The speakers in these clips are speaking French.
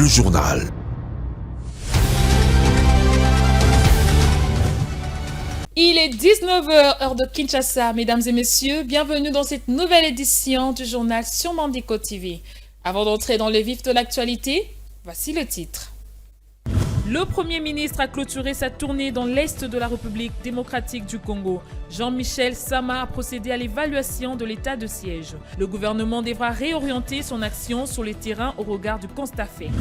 le journal. Il est 19h, heure de Kinshasa. Mesdames et messieurs, bienvenue dans cette nouvelle édition du journal sur Mandiko TV. Avant d'entrer dans le vif de l'actualité, voici le titre. Le Premier ministre a clôturé sa tournée dans l'Est de la République démocratique du Congo. Jean-Michel Sama a procédé à l'évaluation de l'état de siège. Le gouvernement devra réorienter son action sur les terrains au regard du constat fait.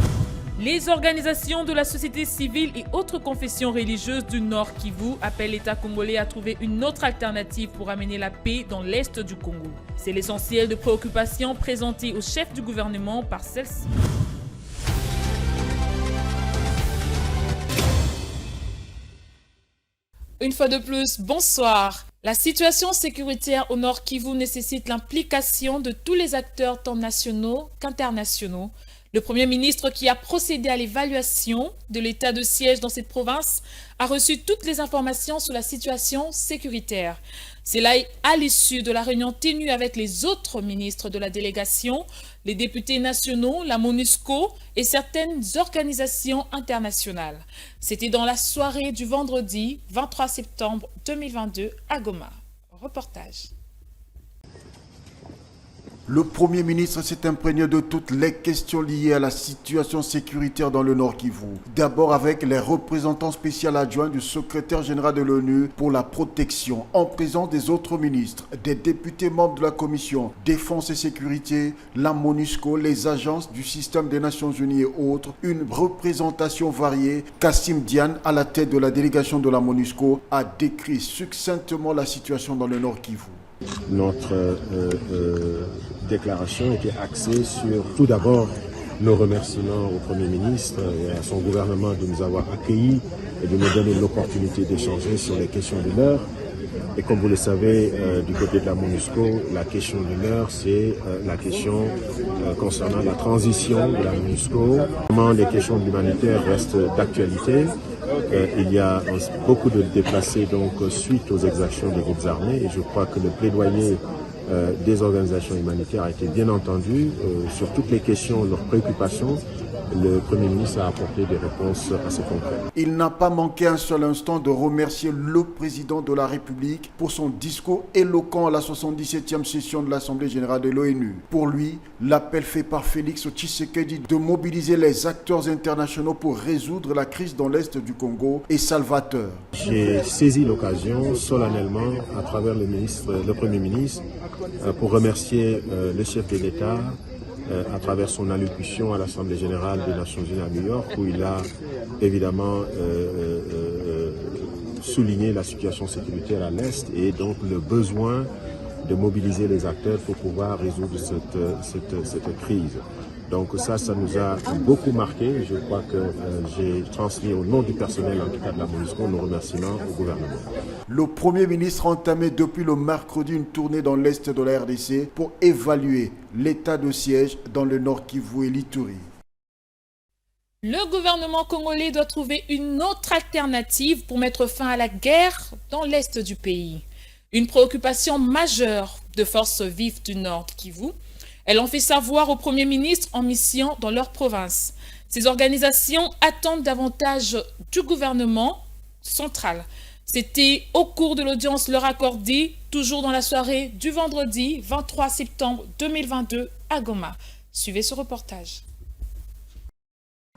Les organisations de la société civile et autres confessions religieuses du Nord Kivu appellent l'État congolais à trouver une autre alternative pour amener la paix dans l'Est du Congo. C'est l'essentiel de préoccupations présentées au chef du gouvernement par celle-ci. Une fois de plus, bonsoir. La situation sécuritaire au Nord Kivu nécessite l'implication de tous les acteurs tant nationaux qu'internationaux. Le Premier ministre qui a procédé à l'évaluation de l'état de siège dans cette province a reçu toutes les informations sur la situation sécuritaire. C'est là à l'issue de la réunion tenue avec les autres ministres de la délégation, les députés nationaux, la MONUSCO et certaines organisations internationales. C'était dans la soirée du vendredi 23 septembre 2022 à Goma. Reportage. Le Premier ministre s'est imprégné de toutes les questions liées à la situation sécuritaire dans le Nord Kivu. D'abord avec les représentants spéciaux adjoints du secrétaire général de l'ONU pour la protection, en présence des autres ministres, des députés membres de la commission Défense et Sécurité, la MONUSCO, les agences du système des Nations Unies et autres, une représentation variée. Kassim Diane, à la tête de la délégation de la MONUSCO, a décrit succinctement la situation dans le Nord Kivu. Notre déclaration était axée sur tout d'abord nos remerciements au Premier ministre et à son gouvernement de nous avoir accueillis et de nous donner l'opportunité d'échanger sur les questions de l'heure. Et comme vous le savez, du côté de la MONUSCO, la question de l'heure, c'est la question concernant la transition de la MONUSCO. Comment les questions humanitaires restent d'actualité. Il y a beaucoup de déplacés donc, suite aux exactions des groupes armés et je crois que le plaidoyer des organisations humanitaires a été bien entendu sur toutes les questions, leurs préoccupations. Le Premier ministre a apporté des réponses assez concrètes. Il n'a pas manqué un seul instant de remercier le président de la République pour son discours éloquent à la 77e session de l'Assemblée générale de l'ONU. Pour lui, l'appel fait par Félix Tshisekedi de mobiliser les acteurs internationaux pour résoudre la crise dans l'Est du Congo est salvateur. J'ai saisi l'occasion solennellement à travers le Premier ministre pour remercier le chef de l'État à travers son allocution à l'Assemblée générale des Nations Unies à New York, où il a évidemment souligné la situation sécuritaire à l'Est et donc le besoin de mobiliser les acteurs pour pouvoir résoudre cette crise. Donc ça nous a beaucoup marqué. Je crois que j'ai transmis au nom du personnel, en tout cas de la MONUSCO, nos remerciements au gouvernement. Le Premier ministre a entamé depuis le mercredi une tournée dans l'Est de la RDC pour évaluer l'état de siège dans le Nord Kivu et l'Ituri. Le gouvernement congolais doit trouver une autre alternative pour mettre fin à la guerre dans l'Est du pays. Une préoccupation majeure de forces vives du Nord Kivu. Elles ont fait savoir au Premier ministre en mission dans leur province. Ces organisations attendent davantage du gouvernement central. C'était au cours de l'audience leur accordée, toujours dans la soirée du vendredi 23 septembre 2022 à Goma. Suivez ce reportage.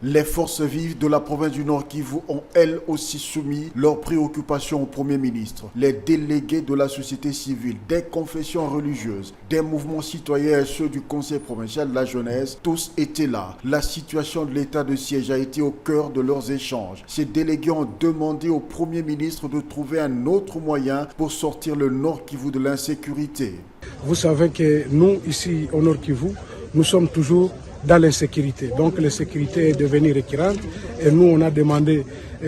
Les forces vives de la province du Nord Kivu ont elles aussi soumis leurs préoccupations au Premier ministre. Les délégués de la société civile, des confessions religieuses, des mouvements citoyens et ceux du Conseil provincial de la jeunesse, tous étaient là. La situation de l'état de siège a été au cœur de leurs échanges. Ces délégués ont demandé au Premier ministre de trouver un autre moyen pour sortir le Nord Kivu de l'insécurité. Vous savez que nous, ici au Nord Kivu, nous sommes toujours dans l'insécurité. Donc l'insécurité est devenue récurrente et nous on a demandé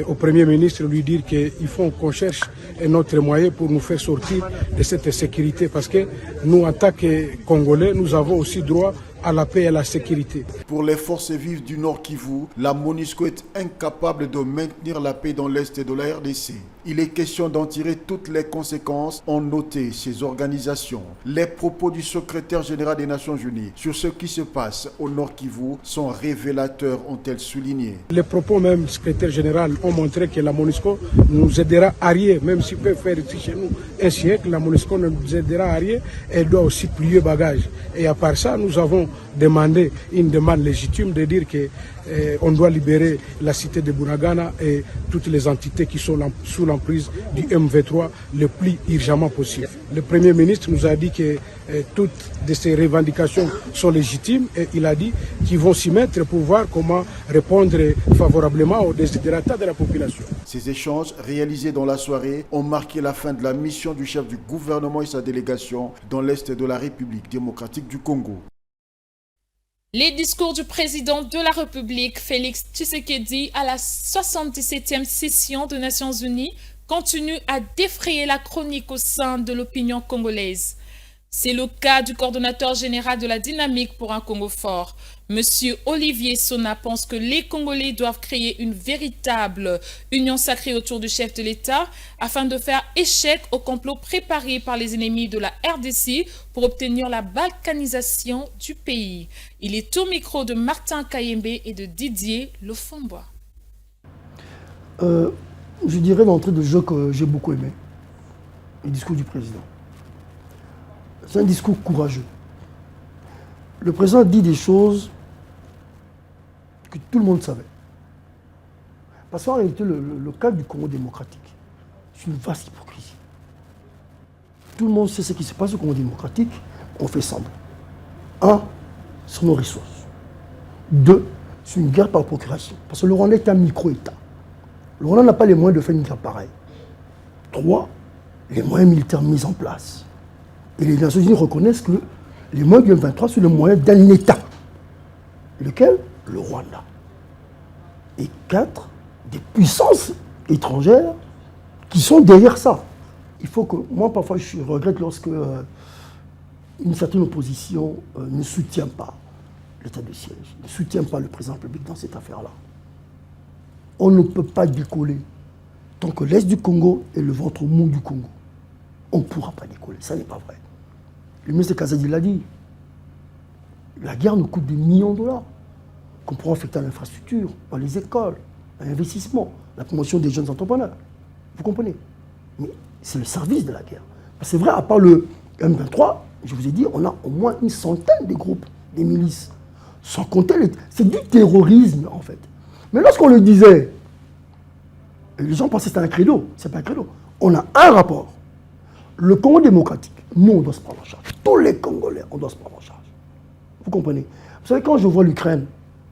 au Premier ministre de lui dire qu'il faut qu'on cherche un autre moyen pour nous faire sortir de cette insécurité parce que nous en tant que Congolais, nous avons aussi droit à la paix et à la sécurité. Pour les forces vives du Nord Kivu, la MONUSCO est incapable de maintenir la paix dans l'Est de la RDC. Il est question d'en tirer toutes les conséquences, ont noté ces organisations. Les propos du secrétaire général des Nations Unies sur ce qui se passe au Nord Kivu sont révélateurs, ont-elles souligné. Les propos même du secrétaire général ont montré que la MONUSCO nous aidera à rien, même s'il peut faire ici chez nous un siècle, la MONUSCO nous aidera à rien, elle doit aussi plier bagage. Et à part ça, nous avons demandé une demande légitime de dire que on doit libérer la cité de Bunagana et toutes les entités qui sont sous l'emprise du M23 le plus urgemment possible. Le Premier ministre nous a dit que toutes de ces revendications sont légitimes et il a dit qu'ils vont s'y mettre pour voir comment répondre favorablement aux desiderata de la population. Ces échanges réalisés dans la soirée ont marqué la fin de la mission du chef du gouvernement et sa délégation dans l'Est de la République démocratique du Congo. Les discours du président de la République, Félix Tshisekedi, à la 77e session des Nations Unies continuent à défrayer la chronique au sein de l'opinion congolaise. C'est le cas du coordonnateur général de la Dynamique pour un Congo fort. Monsieur Olivier Sona pense que les Congolais doivent créer une véritable union sacrée autour du chef de l'État afin de faire échec au complot préparé par les ennemis de la RDC pour obtenir la balkanisation du pays. Il est au micro de Martin Kayembe et de Didier Lofombois. Je dirais d'entrée de jeu que j'ai beaucoup aimé le discours du président. C'est un discours courageux. Le président dit des choses que tout le monde savait. Parce qu'en réalité, le cas du Congo démocratique, c'est une vaste hypocrisie. Tout le monde sait ce qui se passe au Congo démocratique, on fait semblant. Un, sur nos ressources. Deux, c'est une guerre par procuration. Parce que le Rwanda est un micro-État. Le Rwanda n'a pas les moyens de faire une guerre pareille. Trois, les moyens militaires mis en place. Et les Nations Unies reconnaissent que les moyens du M23 sont les moyens d'un État. Lequel? Le Rwanda. Et quatre, des puissances étrangères qui sont derrière ça. Il faut que, moi parfois je regrette lorsque une certaine opposition ne soutient pas l'état de siège, ne soutient pas le président public dans cette affaire-là. On ne peut pas décoller tant que l'Est du Congo est le ventre mou du Congo. On ne pourra pas décoller, ça n'est pas vrai. Le ministre Kazadi l'a dit. La guerre nous coûte des millions de dollars qu'on pourra affecter à l'infrastructure, à les écoles, à l'investissement, la promotion des jeunes entrepreneurs. Vous comprenez? Mais c'est le service de la guerre. C'est vrai, à part le M23, je vous ai dit, on a au moins une centaine de groupes, des milices. Sans compter, c'est du terrorisme en fait. Mais lorsqu'on le disait, les gens pensaient que c'était un credo. C'est pas un credo. On a un rapport. Le Congo démocratique, nous, on doit se prendre en charge. Tous les Congolais, on doit se prendre en charge. Vous comprenez? Vous savez, quand je vois l'Ukraine,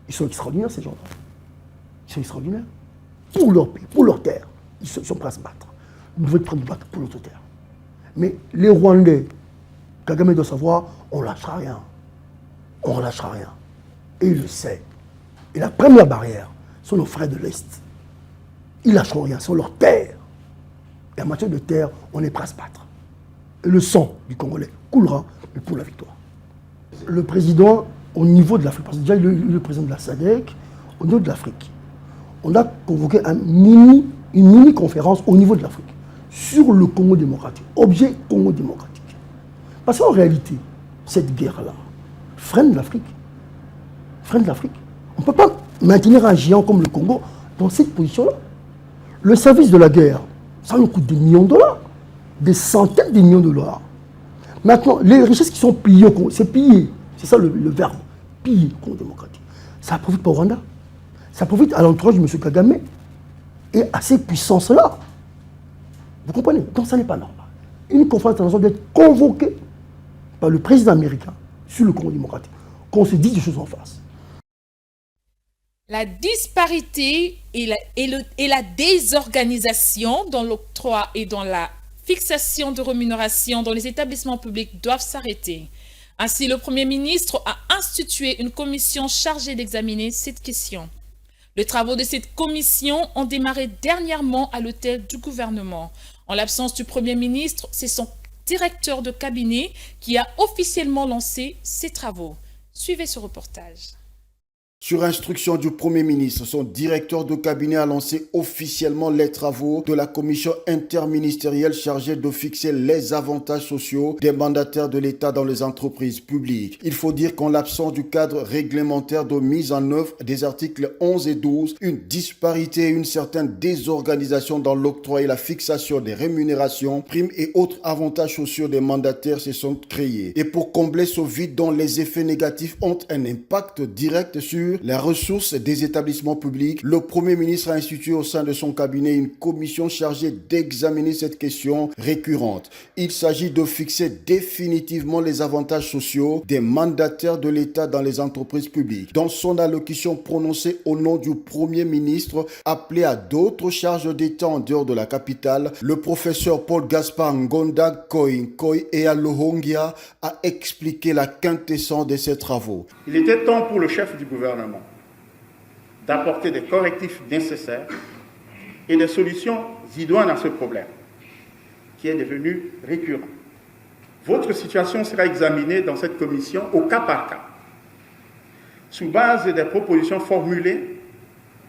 ils sont extraordinaires, ces gens-là. Ils sont extraordinaires. Pour leur pays, pour leur terre, ils sont prêts à se battre. Nous devons être prêts à nous battre pour notre terre. Mais les Rwandais, Kagame doit savoir, on ne lâchera rien. On ne relâchera rien. Et il le sait. Et la première barrière sont nos frères de l'Est. Ils ne lâcheront rien, c'est leur terre. Et en matière de terre, on est prêt à se battre. Et le sang du Congolais coulera, mais pour la victoire. Le président, au niveau de l'Afrique, parce que déjà il est le président de la SADC, au niveau de l'Afrique, on a convoqué une mini-conférence au niveau de l'Afrique sur le Congo démocratique, objet Congo démocratique. Parce qu'en réalité, cette guerre-là freine l'Afrique. Freine l'Afrique. On ne peut pas maintenir un géant comme le Congo dans cette position-là. Le service de la guerre, ça nous coûte des millions de dollars, des centaines de millions de dollars. Maintenant, les richesses qui sont pillées au Congo, c'est piller, c'est ça le verbe, piller le Congo démocratique. Ça profite pas au Rwanda, ça profite à l'entourage de M. Kagame et à ces puissances-là. Vous comprenez? Donc ça n'est pas normal. Une conférence internationale doit être convoquée par le président américain sur le Congo démocratique, qu'on se dise des choses en face. La disparité et la désorganisation dans l'octroi et dans la fixation de rémunération dans les établissements publics doivent s'arrêter. Ainsi, le Premier ministre a institué une commission chargée d'examiner cette question. Les travaux de cette commission ont démarré dernièrement à l'hôtel du gouvernement. En l'absence du Premier ministre, c'est son directeur de cabinet qui a officiellement lancé ces travaux. Suivez ce reportage. Sur instruction du Premier ministre, son directeur de cabinet a lancé officiellement les travaux de la commission interministérielle chargée de fixer les avantages sociaux des mandataires de l'État dans les entreprises publiques. Il faut dire qu'en l'absence du cadre réglementaire de mise en œuvre des articles 11 et 12, une disparité et une certaine désorganisation dans l'octroi et la fixation des rémunérations, primes et autres avantages sociaux des mandataires se sont créés. Et pour combler ce vide dont les effets négatifs ont un impact direct sur les ressources des établissements publics, le Premier ministre a institué au sein de son cabinet une commission chargée d'examiner cette question récurrente. Il s'agit de fixer définitivement les avantages sociaux des mandataires de l'État dans les entreprises publiques. Dans son allocution prononcée au nom du Premier ministre, appelé à d'autres charges d'État en dehors de la capitale, le professeur Paul Gaspard Ngonda Koinkoy et à Lohongia a expliqué la quintessence de ses travaux. Il était temps pour le chef du gouvernement d'apporter des correctifs nécessaires et des solutions idoines à ce problème qui est devenu récurrent. Votre situation sera examinée dans cette commission au cas par cas, sous base des propositions formulées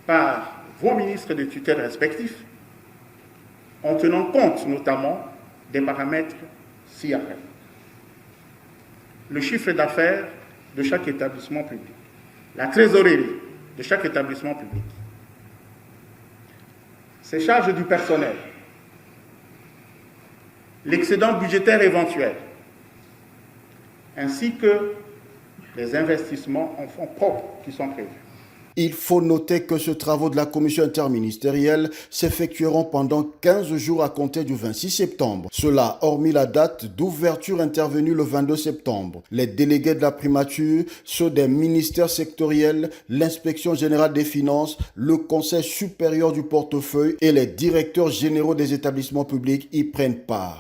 par vos ministres de tutelle respectifs, en tenant compte notamment des paramètres ci-après. Le chiffre d'affaires de chaque établissement public, la trésorerie de chaque établissement public, ses charges du personnel, l'excédent budgétaire éventuel, ainsi que les investissements en fonds propres qui sont prévus. Il faut noter que ces travaux de la commission interministérielle s'effectueront pendant 15 jours à compter du 26 septembre. Cela, hormis la date d'ouverture intervenue le 22 septembre. Les délégués de la primature, ceux des ministères sectoriels, l'inspection générale des finances, le conseil supérieur du portefeuille et les directeurs généraux des établissements publics y prennent part.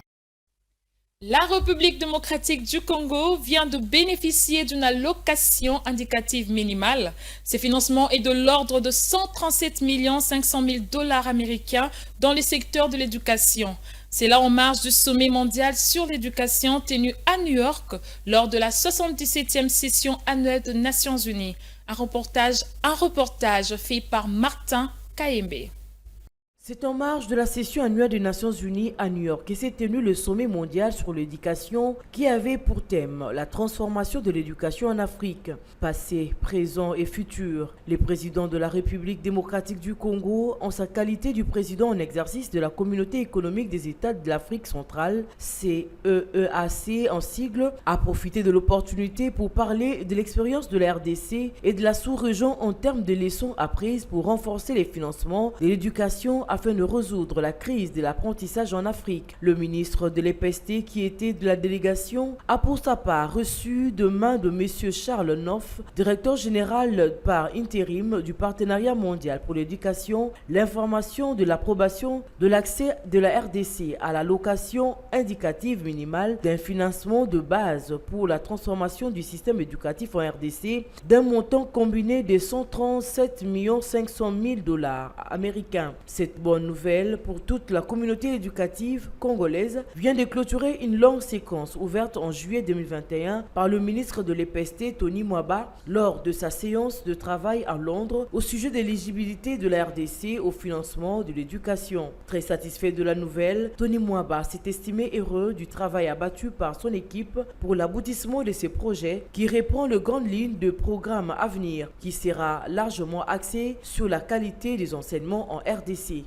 La République démocratique du Congo vient de bénéficier d'une allocation indicative minimale. Ce financement est de l'ordre de 137 500 000 $ américains dans le secteur de l'éducation. C'est là en marge du sommet mondial sur l'éducation tenu à New York lors de la 77e session annuelle des Nations Unies. Un reportage fait par Martin Kayembe. C'est en marge de la session annuelle des Nations Unies à New York que s'est tenu le sommet mondial sur l'éducation qui avait pour thème la transformation de l'éducation en Afrique, passé, présent et futur. Le président de la République démocratique du Congo, en sa qualité du président en exercice de la Communauté économique des États de l'Afrique centrale, CEEAC en sigle, a profité de l'opportunité pour parler de l'expérience de la RDC et de la sous-région en termes de leçons apprises pour renforcer les financements de l'éducation afin de résoudre la crise de l'apprentissage en Afrique. Le ministre de l'EPST, qui était de la délégation, a pour sa part reçu de main de M. Charles Noff, directeur général par intérim du Partenariat mondial pour l'éducation, l'information de l'approbation de l'accès de la RDC à l'allocation indicative minimale d'un financement de base pour la transformation du système éducatif en RDC d'un montant combiné de 137 500 000 $ américains. Cette bonne nouvelle pour toute la communauté éducative congolaise vient de clôturer une longue séquence ouverte en juillet 2021 par le ministre de l'EPST, Tony Mwaba, lors de sa séance de travail à Londres au sujet de l'éligibilité de la RDC au financement de l'éducation. Très satisfait de la nouvelle, Tony Mwaba s'est estimé heureux du travail abattu par son équipe pour l'aboutissement de ces projets qui reprend les grandes lignes de programme à venir qui sera largement axé sur la qualité des enseignements en RDC.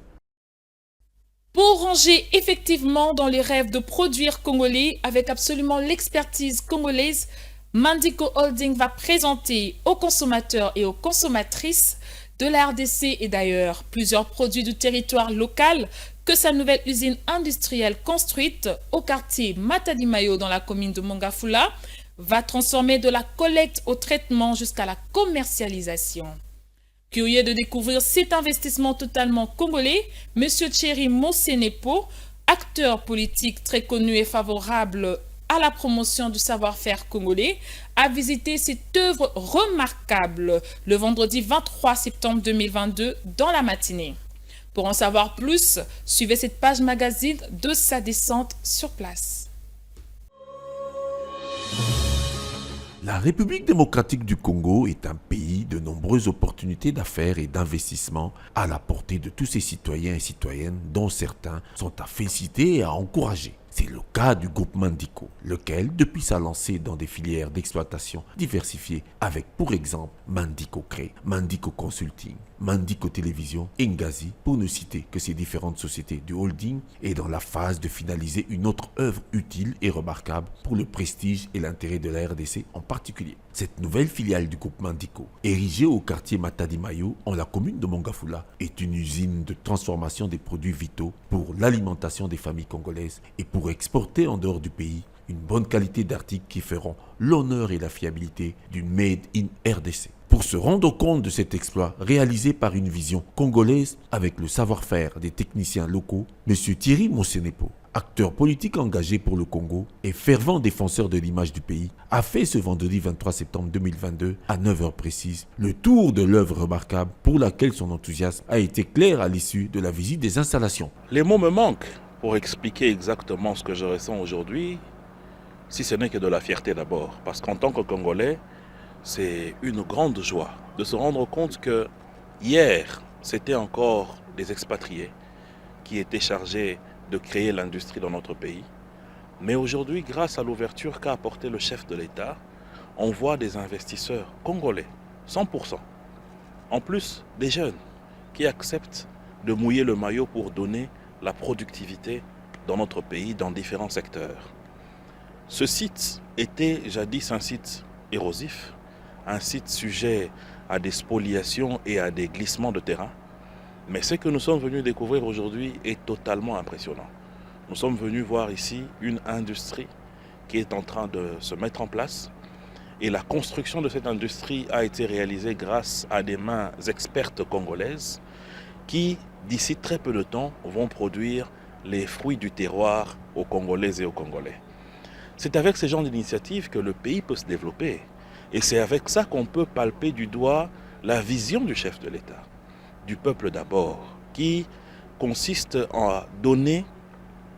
Pour ranger effectivement dans les rêves de produire congolais avec absolument l'expertise congolaise, Mandico Holding va présenter aux consommateurs et aux consommatrices de la RDC et d'ailleurs plusieurs produits du territoire local que sa nouvelle usine industrielle construite au quartier Matadi-Mayo dans la commune de Mongafula va transformer de la collecte au traitement jusqu'à la commercialisation. Curieux de découvrir cet investissement totalement congolais, M. Thierry Mosenepo, acteur politique très connu et favorable à la promotion du savoir-faire congolais, a visité cette œuvre remarquable le vendredi 23 septembre 2022 dans la matinée. Pour en savoir plus, suivez cette page magazine de sa descente sur place. La République démocratique du Congo est un pays de nombreuses opportunités d'affaires et d'investissement à la portée de tous ses citoyens et citoyennes, dont certains sont à féliciter et à encourager. C'est le cas du groupe Mandico, lequel, depuis sa lancée dans des filières d'exploitation diversifiées avec pour exemple Mandico Cré, Mandico Consulting, Mandico Télévision et Ngazi, pour ne citer que ces différentes sociétés du holding, est dans la phase de finaliser une autre œuvre utile et remarquable pour le prestige et l'intérêt de la RDC en particulier. Cette nouvelle filiale du groupe Mandico, érigée au quartier Matadi Mayo, en la commune de Mongafula, est une usine de transformation des produits vitaux pour l'alimentation des familles congolaises et pour exporter en dehors du pays une bonne qualité d'articles qui feront l'honneur et la fiabilité d'une Made in RDC. Pour se rendre compte de cet exploit réalisé par une vision congolaise avec le savoir-faire des techniciens locaux, M. Thierry Monsenepo, acteur politique engagé pour le Congo et fervent défenseur de l'image du pays, a fait ce vendredi 23 septembre 2022 à 9h précises le tour de l'œuvre remarquable pour laquelle son enthousiasme a été clair à l'issue de la visite des installations. Les mots me manquent pour expliquer exactement ce que je ressens aujourd'hui, si ce n'est que de la fierté d'abord. Parce qu'en tant que Congolais, c'est une grande joie de se rendre compte que hier, c'était encore des expatriés qui étaient chargés de créer l'industrie dans notre pays. Mais aujourd'hui, grâce à l'ouverture qu'a apporté le chef de l'État, on voit des investisseurs congolais, 100%. En plus, des jeunes qui acceptent de mouiller le maillot pour donner la productivité dans notre pays, dans différents secteurs. Ce site était jadis un site érosif, un site sujet à des spoliations et à des glissements de terrain. Mais ce que nous sommes venus découvrir aujourd'hui est totalement impressionnant. Nous sommes venus voir ici une industrie qui est en train de se mettre en place. Et la construction de cette industrie a été réalisée grâce à des mains expertes congolaises qui, d'ici très peu de temps, vont produire les fruits du terroir aux Congolaises et aux Congolais. C'est avec ce genre d'initiative que le pays peut se développer. Et c'est avec ça qu'on peut palper du doigt la vision du chef de l'État, du peuple d'abord, qui consiste à donner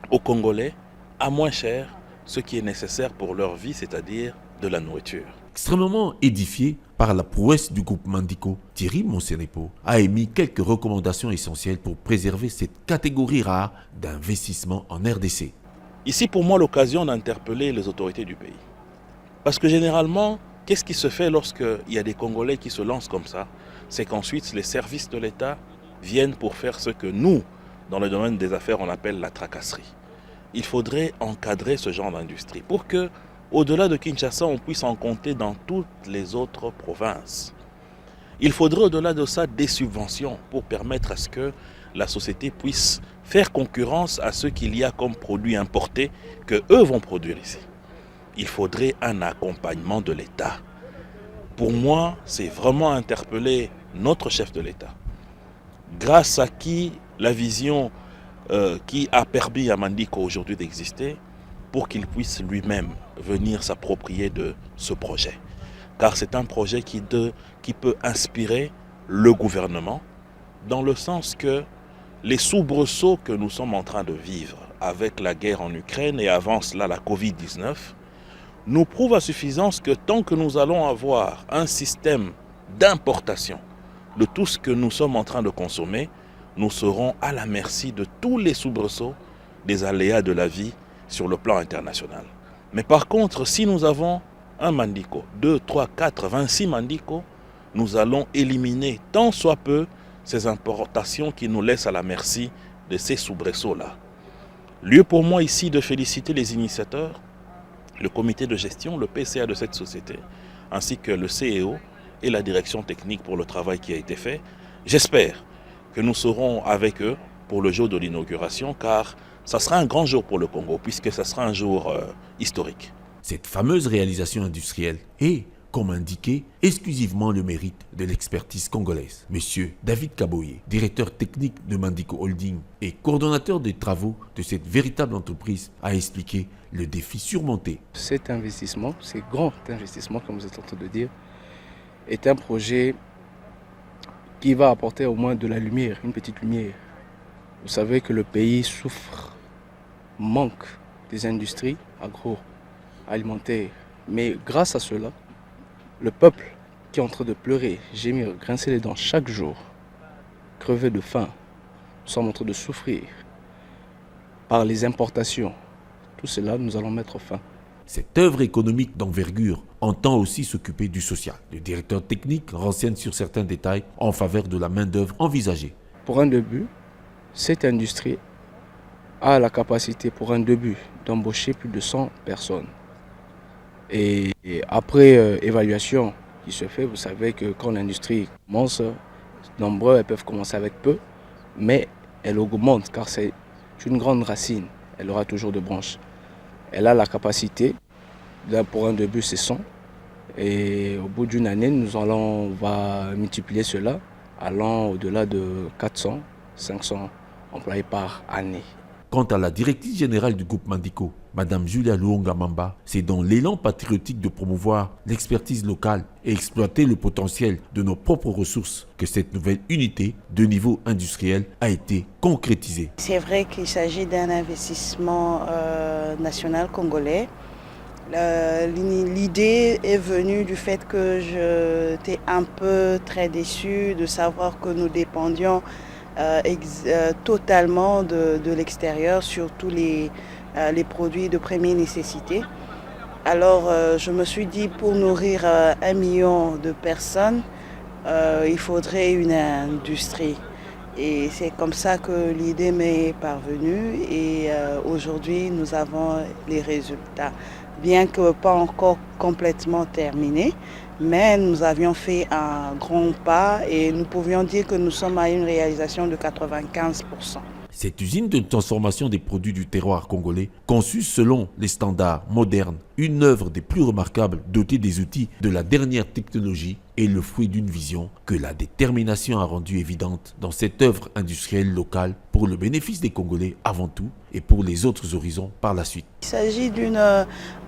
aux Congolais à moins cher ce qui est nécessaire pour leur vie, c'est-à-dire de la nourriture. Extrêmement édifié par la prouesse du groupe Mandico, Thierry Monsenepo a émis quelques recommandations essentielles pour préserver cette catégorie rare d'investissement en RDC. Ici, pour moi, l'occasion d'interpeller les autorités du pays. Parce que généralement, qu'est-ce qui se fait lorsqu'il y a des Congolais qui se lancent comme ça? C'est qu'ensuite, les services de l'État viennent pour faire ce que nous, dans le domaine des affaires, on appelle la tracasserie. Il faudrait encadrer ce genre d'industrie pour que, au-delà de Kinshasa, on puisse en compter dans toutes les autres provinces. Il faudrait au-delà de ça des subventions pour permettre à ce que la société puisse faire concurrence à ce qu'il y a comme produits importés que eux vont produire ici. Il faudrait un accompagnement de l'État. Pour moi, c'est vraiment interpeller notre chef de l'État. Grâce à qui la vision qui a permis à Mandico aujourd'hui d'exister, pour qu'il puisse lui-même venir s'approprier de ce projet. Car c'est un projet qui peut inspirer le gouvernement, dans le sens que les soubresauts que nous sommes en train de vivre avec la guerre en Ukraine et avant cela la Covid-19, nous prouvent à suffisance que tant que nous allons avoir un système d'importation de tout ce que nous sommes en train de consommer, nous serons à la merci de tous les soubresauts des aléas de la vie sur le plan international. Mais par contre, si nous avons un Mandico, 2, 3, 4, 26 Mandico, nous allons éliminer tant soit peu ces importations qui nous laissent à la merci de ces soubresauts-là. Lieu pour moi ici de féliciter les initiateurs, le comité de gestion, le PCA de cette société, ainsi que le CEO et la direction technique pour le travail qui a été fait. J'espère que nous serons avec eux pour le jour de l'inauguration, car ça sera un grand jour pour le Congo, puisque ça sera un jour historique. Cette fameuse réalisation industrielle est, comme indiqué, exclusivement le mérite de l'expertise congolaise. Monsieur David Kaboye, directeur technique de Mandico Holding et coordonnateur des travaux de cette véritable entreprise, a expliqué le défi surmonté. Cet investissement, ce grand investissement, comme vous êtes en train de dire, est un projet qui va apporter au moins de la lumière, une petite lumière. Vous savez que le pays souffre, manque des industries agroalimentaires. Mais grâce à cela, Le peuple qui est en train de pleurer, gémir, grincer les dents chaque jour, crever de faim, nous sommes en train de souffrir par les importations. Tout cela, nous allons mettre fin. Cette œuvre économique d'envergure entend aussi s'occuper du social. Le directeur technique renseigne sur certains détails en faveur de la main-d'œuvre envisagée. Pour un début, cette industrie a la capacité pour un début d'embaucher plus de 100 personnes. Et après évaluation qui se fait, vous savez que quand l'industrie commence, nombreux elles peuvent commencer avec peu, mais elle augmente car c'est une grande racine, elle aura toujours de branches. Elle a la capacité, là pour un début c'est 100, et au bout d'une année, on va multiplier cela, allant au-delà de 400, 500 employés par année. Quant à la directrice générale du groupe Mandico, Madame Julia Luonga Mamba, c'est dans l'élan patriotique de promouvoir l'expertise locale et exploiter le potentiel de nos propres ressources que cette nouvelle unité de niveau industriel a été concrétisée. C'est vrai qu'il s'agit d'un investissement national congolais. L'idée est venue du fait que j'étais un peu très déçue de savoir que nous dépendions totalement de l'extérieur, surtout les produits de première nécessité. Alors je me suis dit, pour nourrir 1 million de personnes, il faudrait une industrie. Et c'est comme ça que l'idée m'est parvenue et aujourd'hui nous avons les résultats. Bien que pas encore complètement terminé, mais nous avions fait un grand pas et nous pouvions dire que nous sommes à une réalisation de 95%. Cette usine de transformation des produits du terroir congolais, conçue selon les standards modernes, une œuvre des plus remarquables dotée des outils de la dernière technologie, est le fruit d'une vision que la détermination a rendue évidente dans cette œuvre industrielle locale pour le bénéfice des Congolais avant tout et pour les autres horizons par la suite. Il s'agit d'une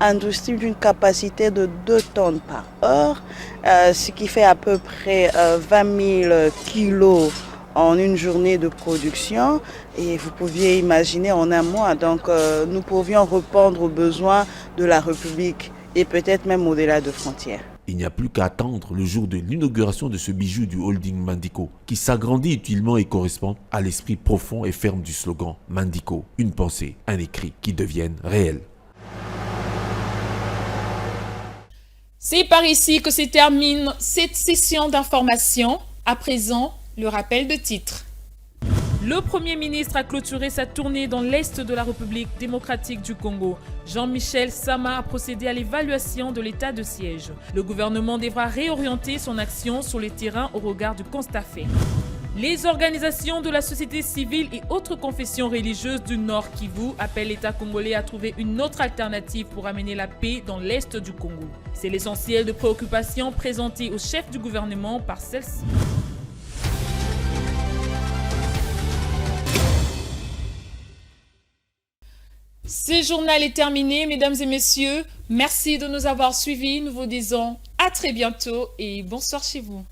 industrie d'une capacité de 2 tonnes par heure, ce qui fait à peu près 20 000 kilos en une journée de production et vous pouviez imaginer en un mois. Donc nous pouvions répondre aux besoins de la République et peut-être même au-delà de frontières. Il n'y a plus qu'à attendre le jour de l'inauguration de ce bijou du holding Mandico qui s'agrandit utilement et correspond à l'esprit profond et ferme du slogan Mandico, une pensée, un écrit qui deviennent réels. C'est par ici que se termine cette session d'information. À présent, le rappel de titre. Le Premier ministre a clôturé sa tournée dans l'Est de la République démocratique du Congo. Jean-Michel Sama a procédé à l'évaluation de l'état de siège. Le gouvernement devra réorienter son action sur les terrains au regard du constat fait. Les organisations de la société civile et autres confessions religieuses du Nord Kivu appellent l'État congolais à trouver une autre alternative pour amener la paix dans l'Est du Congo. C'est l'essentiel de préoccupations présentées au chef du gouvernement par celle-ci. Ce journal est terminé, mesdames et messieurs. Merci de nous avoir suivis. Nous vous disons à très bientôt et bonsoir chez vous.